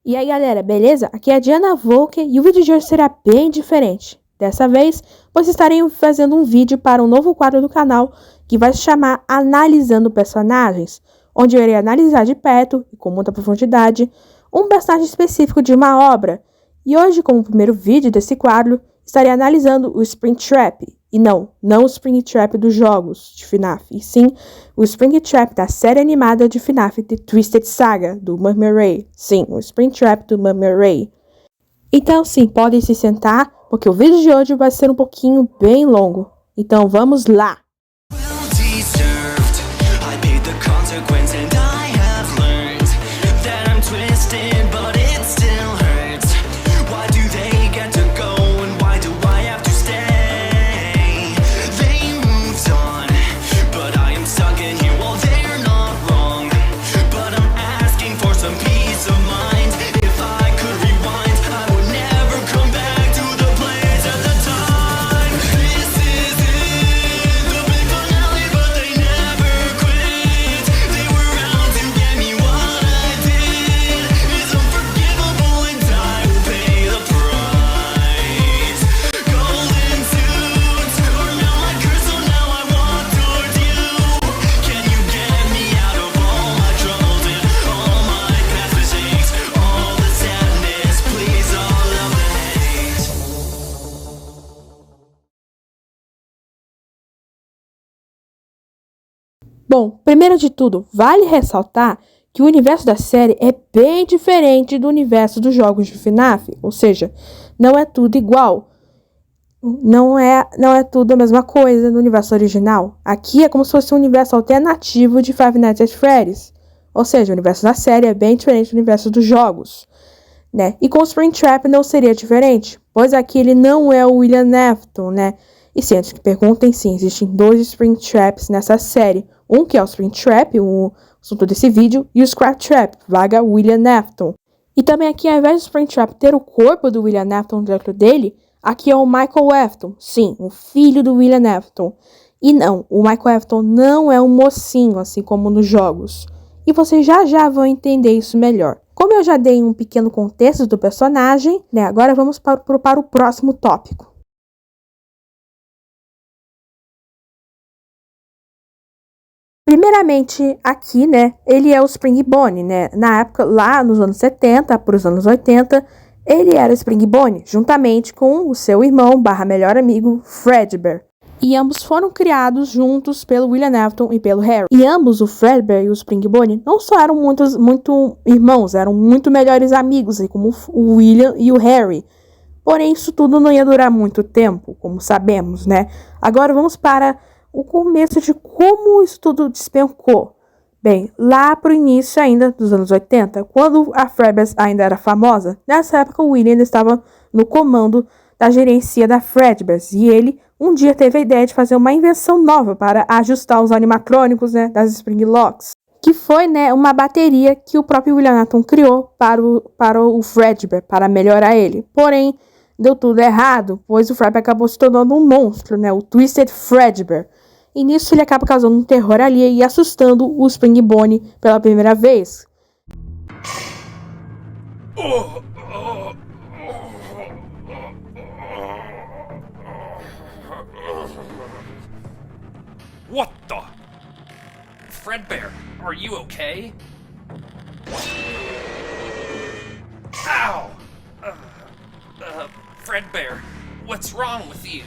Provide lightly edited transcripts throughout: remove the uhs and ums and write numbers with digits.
E aí galera, beleza? Aqui é a Diana Volker e o vídeo de hoje será bem diferente. Dessa vez, pois estarei fazendo um vídeo para um novo quadro do canal que vai se chamar Analisando Personagens, onde eu irei analisar de perto e com muita profundidade um personagem específico de uma obra. E hoje, como primeiro vídeo desse quadro, estarei analisando o Springtrap. E não o Springtrap dos jogos de FNAF, e sim o Springtrap da série animada de FNAF The Twisted Saga, do Mummy. Sim, o Springtrap do Mummy. Então sim, podem se sentar, porque o vídeo de hoje vai ser um pouquinho bem longo. Então vamos lá! Bom, primeiro de tudo, vale ressaltar que o universo da série é bem diferente do universo dos jogos de FNAF, ou seja, não é tudo igual. Não é tudo a mesma coisa no universo original. Aqui é como se fosse um universo alternativo de Five Nights at Freddy's. Ou seja, o universo da série é bem diferente do universo dos jogos, né? E com o Springtrap não seria diferente, pois aqui ele não é o William Afton, né? E se antes que perguntem, sim, existem dois Springtraps nessa série. Um que é o Springtrap, o assunto desse vídeo, e o Scraptrap, vaga William Afton. E também aqui, ao invés do Springtrap ter o corpo do William Afton dentro dele, aqui é o Michael Afton, sim, o filho do William Afton. E não, o Michael Afton não é um mocinho, assim como nos jogos. E vocês já vão entender isso melhor. Como eu já dei um pequeno contexto do personagem, né, agora vamos para o próximo tópico. Primeiramente, aqui, né, ele é o Spring Bonnie, né, na época, lá nos anos 70 para os anos 80, ele era o Spring Bonnie, juntamente com o seu irmão / melhor amigo, Fredbear. E ambos foram criados juntos pelo William Afton e pelo Harry. E ambos, o Fredbear e o Spring Bonnie, não só eram muito irmãos, eram muito melhores amigos, assim, como o William e o Harry. Porém, isso tudo não ia durar muito tempo, como sabemos, né. Agora vamos para o começo de como isso tudo despencou. Bem, lá pro início ainda dos anos 80, quando a Fredbear ainda era famosa, nessa época o William estava no comando da gerência da Fredbear, e ele um dia teve a ideia de fazer uma invenção nova para ajustar os animatrônicos, né, das Springlocks, que foi, né, uma bateria que o próprio William Afton criou para o Fredbear, para melhorar ele. Porém, deu tudo errado, pois o Fredbear acabou se tornando um monstro, né, o Twisted Fredbear. E nisso ele acaba causando um terror ali e assustando o Spring Bonnie pela primeira vez. What the? Fredbear, are you okay? Ow! Fredbear, what's wrong with you?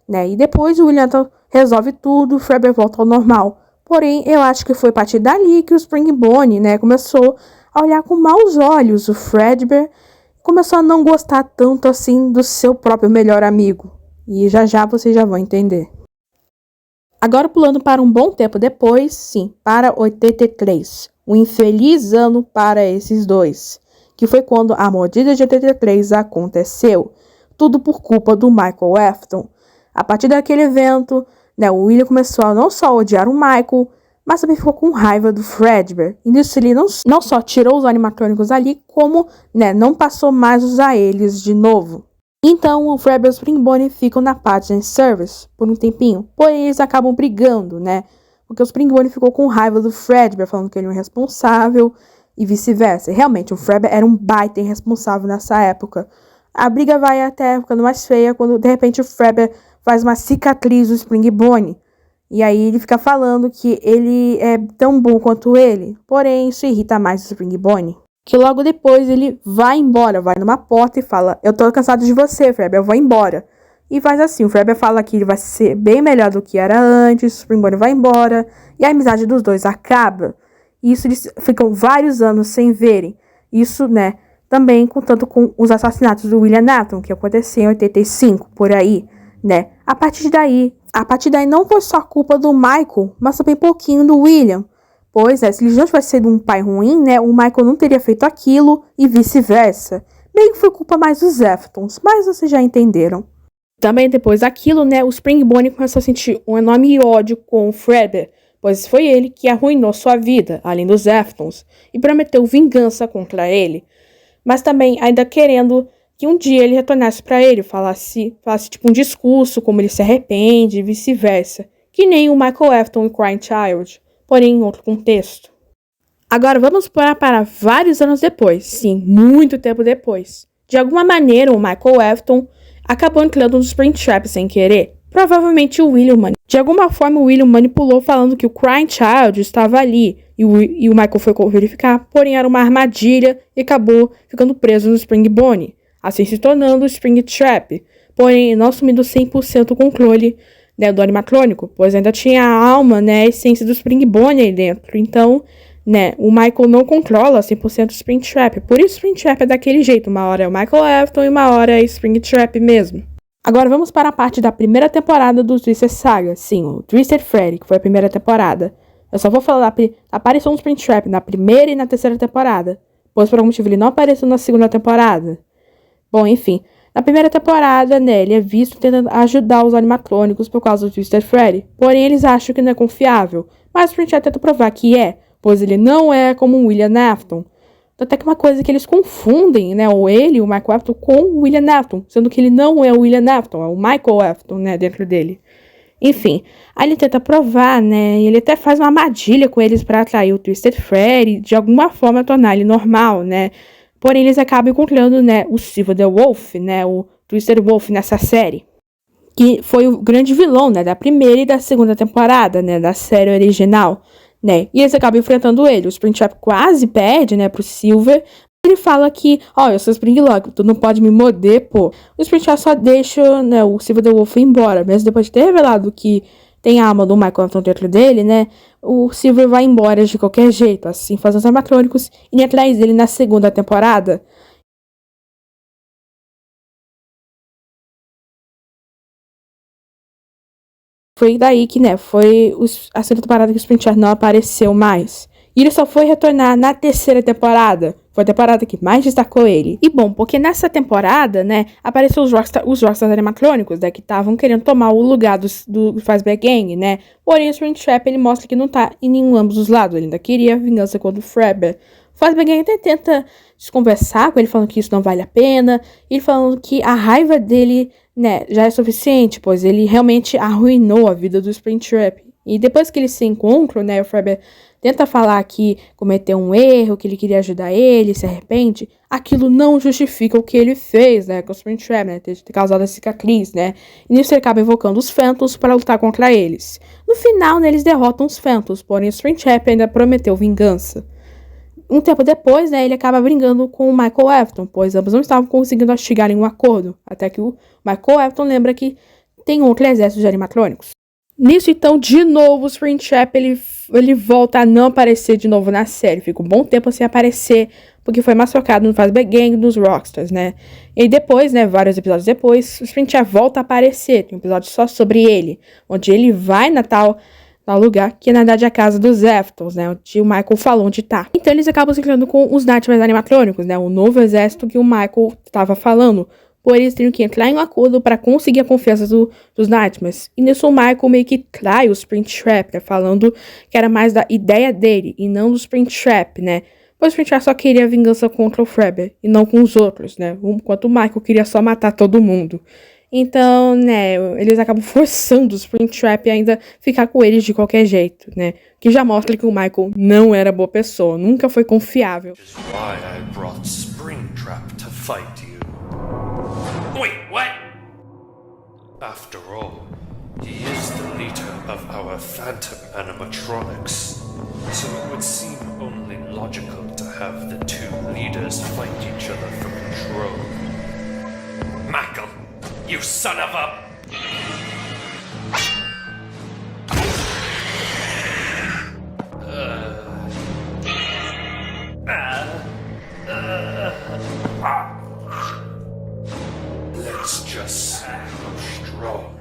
Né? E depois o William resolve tudo, o Fredbear volta ao normal. Porém, eu acho que foi a partir dali que o Spring Bonnie, né, começou a olhar com maus olhos o Fredbear, começou a não gostar tanto assim do seu próprio melhor amigo. E já vocês já vão entender. Agora pulando para um bom tempo depois, sim, para 83. Um infeliz ano para esses dois, que foi quando a mordida de 83 aconteceu. Tudo por culpa do Michael Afton. A partir daquele evento, né, o William começou a não só odiar o Michael, mas também ficou com raiva do Fredbear. E nisso ele não só tirou os animatrônicos ali, como, né, não passou mais a usar eles de novo. Então, o Fredbear e o Springbone ficam na Pageant Service por um tempinho. Porém, eles acabam brigando, né? Porque o Springbone ficou com raiva do Fredbear, falando que ele é um irresponsável e vice-versa. Realmente, o Fredbear era um baita irresponsável nessa época. A briga vai até ficando mais feia quando, de repente, o Fredbear faz uma cicatriz do Springbone. E aí ele fica falando que ele é tão bom quanto ele. Porém, isso irrita mais o Springbone. Que logo depois ele vai embora, vai numa porta e fala: eu tô cansado de você, Fredbear, eu vou embora. E faz assim, o Fredbear fala que ele vai ser bem melhor do que era antes, o Springbone vai embora, e a amizade dos dois acaba. E isso eles ficam vários anos sem verem. Isso, né, também contando com os assassinatos do William Afton, que aconteceu em 85, por aí, né. A partir daí não foi só culpa do Michael, mas também um pouquinho do William. Pois é, se ele não tivesse sido um pai ruim, né, o Michael não teria feito aquilo e vice-versa. Meio que foi culpa mais dos Aftons, mas vocês já entenderam. Também depois daquilo, né, o Springbone começou a sentir um enorme ódio com o Fredbear, pois foi ele que arruinou sua vida, além dos Aftons, e prometeu vingança contra ele. Mas também ainda querendo que um dia ele retornasse para ele, falasse tipo um discurso, como ele se arrepende e vice-versa, que nem o Michael Afton e Crying Child, porém em outro contexto. Agora vamos para vários anos depois, sim, muito tempo depois. De alguma maneira, o Michael Afton acabou entrando no Springtrap sem querer. Provavelmente o William De alguma forma, o William manipulou falando que o Crying Child estava ali, e o Michael foi verificar, porém era uma armadilha e acabou ficando preso no Springbone, assim se tornando o Springtrap, porém não assumindo 100% o controle, né, do animatrônico, pois ainda tinha a alma, né, a essência do Springbone aí dentro. Então, né, o Michael não controla 100% o Springtrap. Por isso o Springtrap é daquele jeito. Uma hora é o Michael Afton e uma hora é Springtrap mesmo. Agora vamos para a parte da primeira temporada do Twisted Saga. Sim, o Twisted Freddy, que foi a primeira temporada. Eu só vou falar da aparição do Springtrap na primeira e na terceira temporada, pois por algum motivo ele não apareceu na segunda temporada. Bom, enfim. Na primeira temporada, né, ele é visto tentando ajudar os animatrônicos por causa do Twisted Freddy. Porém, eles acham que não é confiável. Mas o Springtrap tenta provar que é, pois ele não é como o William Afton. Até que uma coisa que eles confundem, né, o Michael Afton, com o William Afton, sendo que ele não é o William Afton, é o Michael Afton, né, dentro dele. Enfim, aí ele tenta provar, né, e ele até faz uma armadilha com eles para atrair o Twisted Freddy, de alguma forma tornar ele normal, né. Porém, eles acabam encontrando, né, o Silver the Wolf, né, o Twisted Wolf nessa série, que foi o grande vilão, né, da primeira e da segunda temporada, né, da série original, né, e eles acabam enfrentando ele. O Springtrap quase perde, né, pro Silver. Ele fala que, eu sou Springlock, tu não pode me morder, pô. O Springtrap só deixa, né, o Silver the Wolf ir embora, mesmo depois de ter revelado que tem a alma do Michael Afton dentro dele, né, o Silver vai embora de qualquer jeito, assim, fazendo os animatrônicos e ir atrás dele na segunda temporada. Foi daí que, né, foi a segunda temporada que o Springtrap não apareceu mais. E ele só foi retornar na terceira temporada. Foi a temporada que mais destacou ele. E bom, porque nessa temporada, né, apareceu os Rockstars animatrônicos, né, que estavam querendo tomar o lugar do Fazbear Gang, né. Porém, o Springtrap, ele mostra que não tá em nenhum ambos dos lados. Ele ainda queria vingança contra o Fredbear. O Fazbear Gang até tenta desconversar com ele, falando que isso não vale a pena. E ele falando que a raiva dele, né, já é suficiente, pois ele realmente arruinou a vida do Springtrap. E depois que eles se encontram, né, o Fredbear tenta falar que cometeu um erro, que ele queria ajudar ele, se arrepende. Aquilo não justifica o que ele fez, né, com o Springtrap, né, ter causado a cicatriz, né. E nisso ele acaba invocando os Phantoms para lutar contra eles. No final, né, eles derrotam os Phantoms, porém o Springtrap ainda prometeu vingança. Um tempo depois, né, ele acaba brigando com o Michael Afton, pois ambos não estavam conseguindo chegar em um acordo, até que o Michael Afton lembra que tem outro exército de animatrônicos. Nisso, então, de novo, o Springtrap, ele volta a não aparecer de novo na série. Fica um bom tempo sem aparecer, porque foi massacrado no Fazbear Gang dos Rockstars, né? E depois, né, vários episódios depois, o Springtrap volta a aparecer. Tem um episódio só sobre ele, onde ele vai na tal lugar, que na verdade é a casa dos Aftons, né? Onde o Michael falou onde tá. Então eles acabam se criando com os Nightmares animatrônicos, né? O novo exército que o Michael estava falando. Porém, eles teriam que entrar em um acordo para conseguir a confiança dos Nightmares. E nisso o Michael meio que trai o Springtrap, né? Falando que era mais da ideia dele e não do Springtrap, né? pois o Springtrap só queria vingança contra o Fredbear e não com os outros, né? Enquanto o Michael queria só matar todo mundo. Então, né, eles acabam forçando o Springtrap a ainda ficar com eles de qualquer jeito, né? Que já mostra que o Michael não era boa pessoa, nunca foi confiável. Which is why I brought Springtrap to fight you. Wait, what? After all, he is the leader of our Phantom Animatronics. So it would seem only logical to have the two leaders fight each other for control. Michael, you son of a... Let's just see how strong.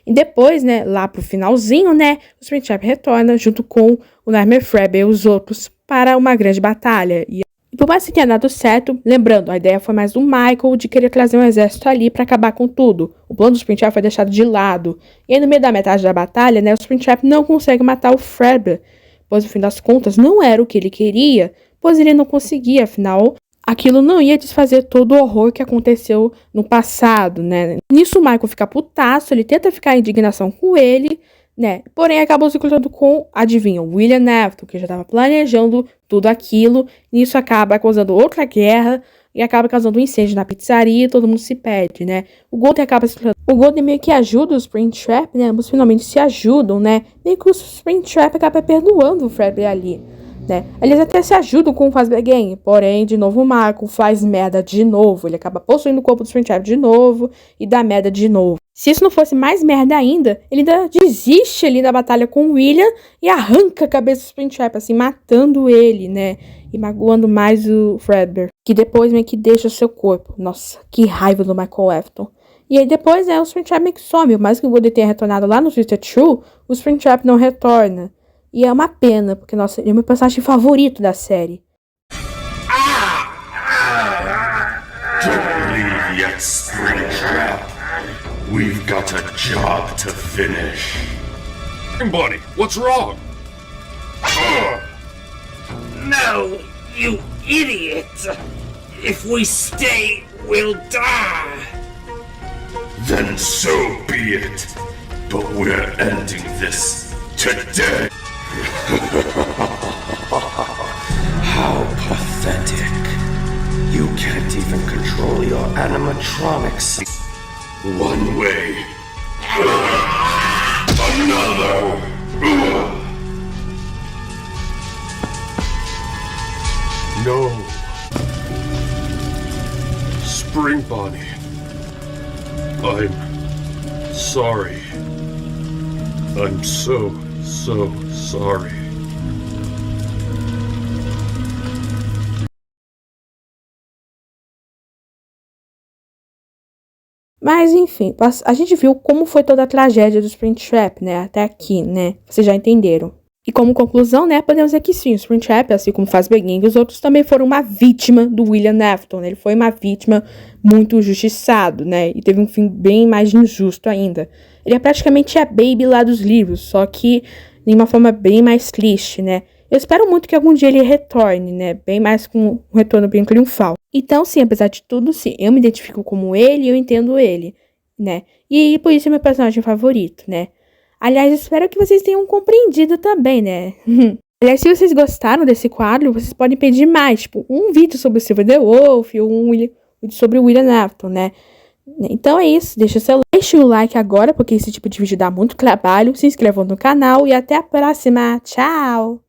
E depois, né, lá pro finalzinho, né, o Springtrap retorna junto com o Nightmare Fredbear e os outros para uma grande batalha. E por mais que tenha dado certo, lembrando, a ideia foi mais do Michael de querer trazer um exército ali para acabar com tudo. O plano do Springtrap foi deixado de lado. E aí no meio da metade da batalha, né, o Springtrap não consegue matar o Fredbear, pois no fim das contas não era o que ele queria, pois ele não conseguia, afinal... Aquilo não ia desfazer todo o horror que aconteceu no passado, né? Nisso o Michael fica putaço, ele tenta ficar em indignação com ele, né? Porém, acabou se cruzando com, adivinha, o William Afton, que já estava planejando tudo aquilo. Nisso acaba causando outra guerra e acaba causando um incêndio na pizzaria e todo mundo se perde, né? O Golden acaba se cruzando. O Golden meio que ajuda o Springtrap, né? Ambos finalmente se ajudam, né? Meio que o Springtrap acaba perdoando o Fredbear ali. Né? Eles até se ajudam com o Fazbear Gang, porém, de novo, o Michael faz merda de novo. Ele acaba possuindo o corpo do Springtrap de novo e dá merda de novo. Se isso não fosse mais merda ainda, ele ainda desiste ali da batalha com o William e arranca a cabeça do Springtrap, assim, matando ele, né? E magoando mais o Fredbear, que depois meio que deixa o seu corpo. Nossa, que raiva do Michael Afton. E aí depois, né, o Springtrap meio que some. Mais que o Golden tenha retornado lá no Twisted True, o Springtrap não retorna. E é uma pena, porque, nossa, ele é o meu personagem favorito da série. Don't leave yet, Springtrap. We've got a job to finish. Buddy, what's wrong? No, you idiot! If we stay, we'll die! Then so be it. But we're ending this today. How pathetic. You can't even control your animatronics. One way. Another. No. Spring Bonnie. I'm sorry. I'm so sorry. Mas, enfim, a gente viu como foi toda a tragédia do Springtrap, né, até aqui, né, vocês já entenderam. E como conclusão, né, podemos dizer que sim, o Springtrap, assim como o Fazbear Gang e os outros, também foram uma vítima do William Afton, né, ele foi uma vítima muito injustiçado, né, e teve um fim bem mais injusto ainda. Ele é praticamente a Baby lá dos livros, só que de uma forma bem mais triste, né. Eu espero muito que algum dia ele retorne, né, bem mais com um retorno bem triunfal. Então, sim, apesar de tudo, sim, eu me identifico como ele e eu entendo ele, né, e por isso é meu personagem favorito, né. Aliás, espero que vocês tenham compreendido também, né? Aliás, se vocês gostaram desse quadro, vocês podem pedir mais, tipo, um vídeo sobre o Silver the Wolf ou um vídeo sobre o William Afton, né? Então é isso, deixa o like agora, porque esse tipo de vídeo dá muito trabalho, se inscrevam no canal e até a próxima, tchau!